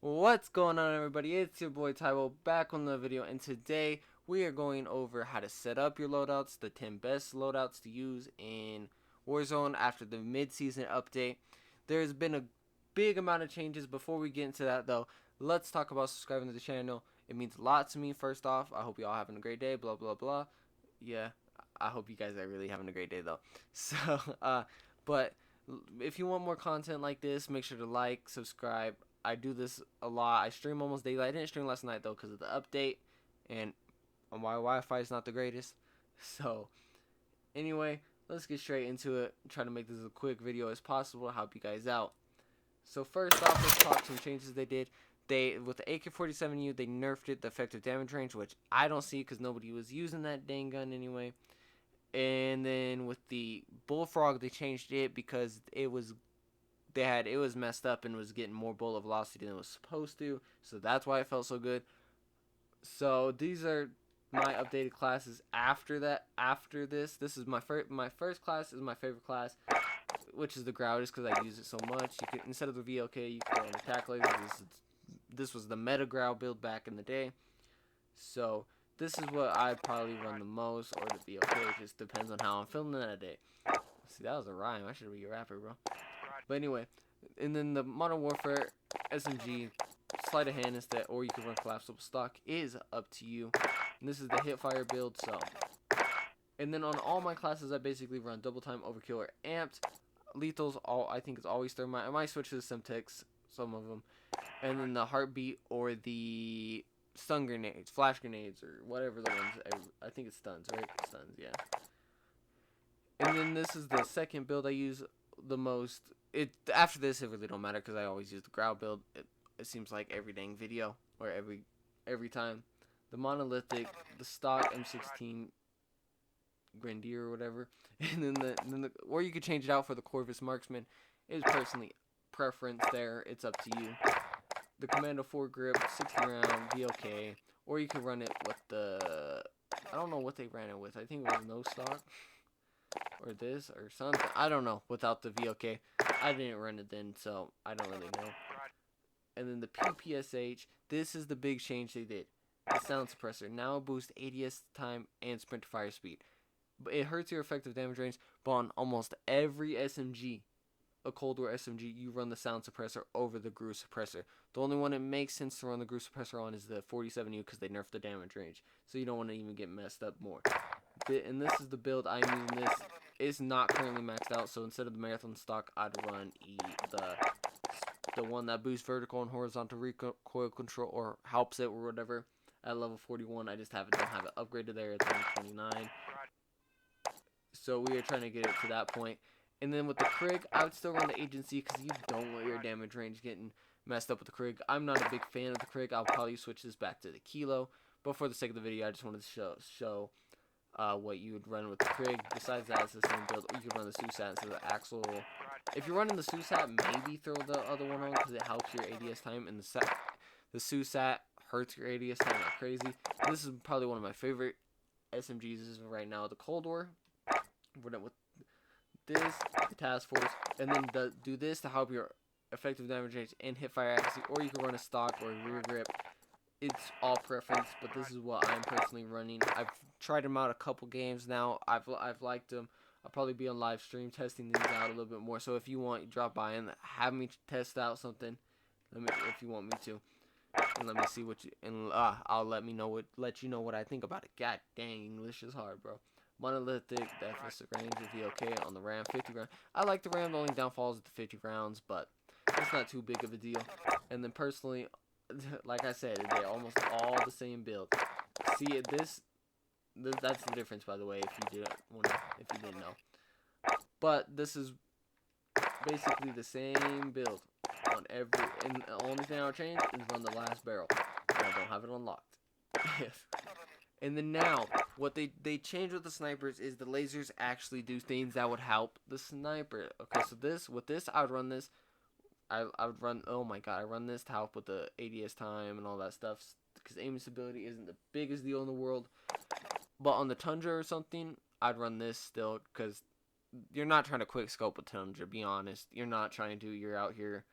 What's going on, everybody? It's your boy Tybo back on the video, and today we are going over how to set up your loadouts, the 10 best loadouts to use in Warzone after the mid-season update. There's been a big amount of changes. Before we get into that, though, let's talk about subscribing to the channel. It means a lot to me. First off, I hope you all having a great day. Blah blah blah. Yeah, I hope you guys are really having a great day, though. So, but if you want more content like this, make sure to like, subscribe. I do this a lot. I stream almost daily. I didn't stream last night though because of the update, and my Wi-Fi is not the greatest. So anyway, let's get straight into it. Try to make this as a quick video as possible to help you guys out. So first off, let's talk some changes they did. With the AK-47U, they nerfed it, the effective damage range, which I don't see because nobody was using that dang gun anyway. And then with the Bullfrog, they changed it because it was messed up and was getting more bullet velocity than it was supposed to, so that's why it felt so good. So these are my updated classes after this is my first class is my favorite class, which is the Grout, just because I use it so much. You can, instead of the VLK, you can attack lasers. This was the meta Grout build back in the day, so this is what I'd probably run the most, or the VLK. It just depends on how I'm feeling that day. See, that was a rhyme. I should be a rapper, bro. But anyway, and then the Modern Warfare SMG, sleight of hand instead, or you can run collapsible stock, is up to you. And this is the hipfire build, so. And then on all my classes, I basically run double time, overkill, or amped. Lethals, I think it's always thermite. I might switch to the Semtex, some of them. And then the heartbeat or the stun grenades, flash grenades, or whatever the ones. I think it's stuns, right? Stuns, yeah. And then this is the second build I use the most. After this, it really don't matter because I always use the Grout build. It seems like every dang video or every time. The monolithic, the stock M16 Grenadier or whatever, and then the or you could change it out for the Corvus Marksman. Is personally preference there. It's up to you. The Commando 4 grip, 60 round VLK, or you could run it with the I don't know what they ran it with. I think it was no stock. Or this or something, I don't know, without the VLK. I didn't run it then, so I don't really know. And then the PPSH, this is the big change they did. The sound suppressor now boosts ADS time and sprint to fire speed, but it hurts your effective damage range. But on almost every SMG, a Cold War SMG, you run the sound suppressor over the groove suppressor. The only one it makes sense to run the groove suppressor on is the 47U because they nerfed the damage range, so you don't want to even get messed up more. And this is the build I'm using. This is not currently maxed out, so instead of the marathon stock, I'd run the one that boosts vertical and horizontal recoil control, or helps it or whatever, at level 41. I just don't have it upgraded there at level 29. So we are trying to get it to that point. And then with the Krig, I would still run the agency because you don't want your damage range getting messed up with the Krig. I'm not a big fan of the Krig. I'll probably switch this back to the Kilo, but for the sake of the video, I just wanted to show what you would run with the Krig. Besides that, it's the same build. Or you could run the Susat instead of the Axle. If you're running the Susat, maybe throw the other one on because it helps your ADS time. And the Susat hurts your ADS time like crazy. This is probably one of my favorite SMGs right now. The Cold War. Run it with this, the Task Force, and then do this to help your effective damage range and hip fire accuracy. Or you can run a stock or a rear grip. It's all preference, but this is what I'm personally running. I've tried them out a couple games now. I've liked them. I'll probably be on live stream testing these out a little bit more. So if you want, drop by and have me test out something. If you want me to, and let me see what you I'll let you know what I think about it. God dang, English is hard, bro. Monolithic, deficit range of VLK on the RAM, 50 rounds. I like the RAM. The only downfall is the 50 rounds, but it's not too big of a deal. And then personally, like I said, they're almost all the same build. See, that's the difference, by the way, if you didn't know. But this is basically the same build on every. And the only thing I'll change is run the last barrel. I don't have it unlocked. And then now, what they changed with the snipers is the lasers actually do things that would help the sniper. Okay, so with this, I would run this. I would run, oh my god, I run this to help with the ADS time and all that stuff, because aiming stability isn't the biggest deal in the world. But on the Tundra or something, I'd run this still, because you're not trying to quick scope a Tundra, be honest. You're not trying to, you're out here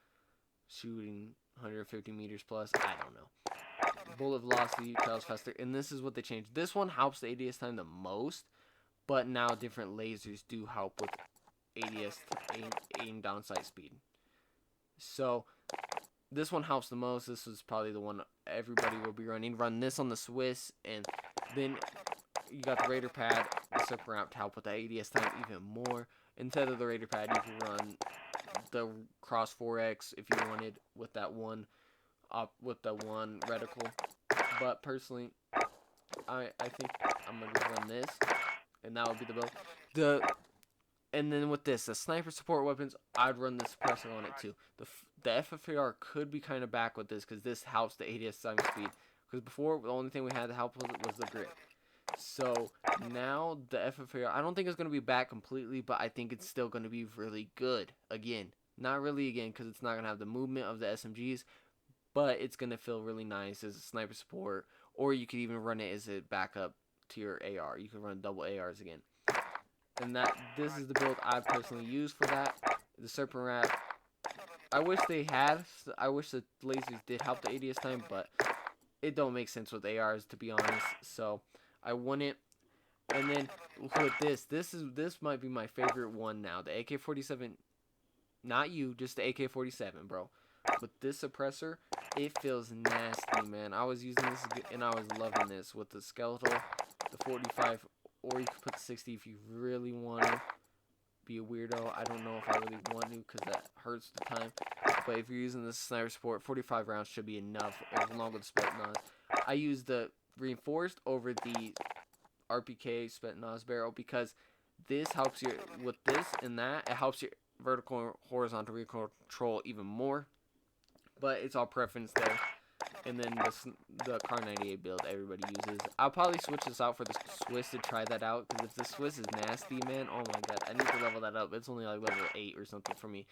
shooting 150 meters plus. I don't know. Bullet velocity travels faster, and this is what they changed. This one helps the ADS time the most, but now different lasers do help with ADS aim down sight speed. So this one helps the most. This was probably the one everybody will be running. Run this on the Swiss, and then you got the Raider pad, the Super Ramp to help with the ADS time even more. Instead of the Raider pad, you can run the Cross 4X if you wanted with that one reticle. But personally, I think I'm gonna run this, and that would be the build. And then with this, the sniper support weapons, I'd run the suppressor on it too. The FFAR could be kind of back with this because this helps the ADS time speed. Because before, the only thing we had to help with it was the grip. So now the FFAR, I don't think it's going to be back completely, but I think it's still going to be really good. Again, not really again because it's not going to have the movement of the SMGs, but it's going to feel really nice as a sniper support. Or you could even run it as a backup to your AR. You can run double ARs again. And this is the build I personally use for that. The Serpent Rat. I wish the lasers did help the ADS time, but it don't make sense with ARs to be honest. So I want it. And then with this might be my favorite one now. The AK-47, not you, just the AK-47, bro. With this suppressor, it feels nasty, man. I was using this and I was loving this with the skeletal, the 45. Or you could put the 60 if you really want to be a weirdo. I don't know if I really want to because that hurts the time. But if you're using the sniper support, 45 rounds should be enough along with the spent nos. I use the reinforced over the RPK spent nos barrel because this helps you with this and that. It helps your vertical and horizontal recoil control even more. But it's all preference there. And then the Car 98 build everybody uses. I'll probably switch this out for the Swiss to try that out. Because if the Swiss is nasty, man, oh my god. I need to level that up. It's only like level 8 or something for me.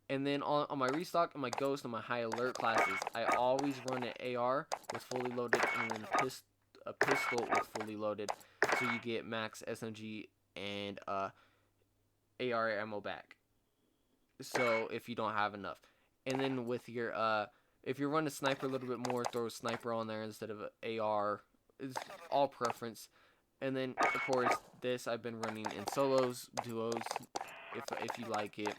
And then on my restock and my ghost and my high alert classes, I always run an AR with fully loaded and then a pistol with fully loaded. So you get max SMG and AR ammo back. So if you don't have enough. And then with your if you run a sniper a little bit more, throw a sniper on there instead of an AR. It's all preference. And then, of course, this I've been running in solos, duos, if you like it.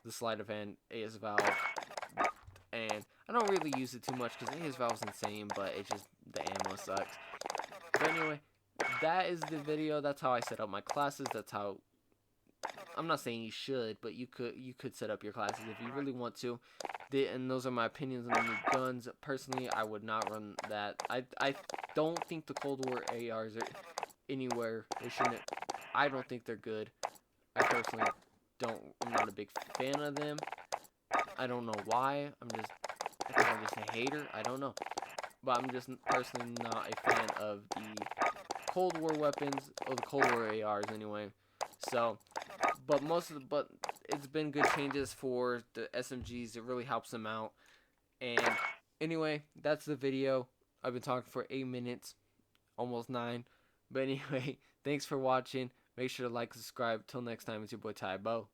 The sleight of hand, AS Valve. And I don't really use it too much because AS Valve's insane, but it just, the ammo sucks. But anyway, that is the video. That's how I set up my classes. That's how, I'm not saying you should, but you could set up your classes if you really want to. And those are my opinions on the new guns. Personally, I would not run that. I don't think the Cold War ARs are anywhere. They shouldn't. I don't think they're good. I personally I'm not a big fan of them. I don't know why. I think I'm just a hater. I don't know. But I'm just personally not a fan of the Cold War weapons, or the Cold War ARs anyway. So, but it's been good changes for the SMGs. It really helps them out. And anyway, that's the video. I've been talking for 8 minutes, almost 9. But anyway, thanks for watching. Make sure to like, subscribe. Till next time, it's your boy Tybo.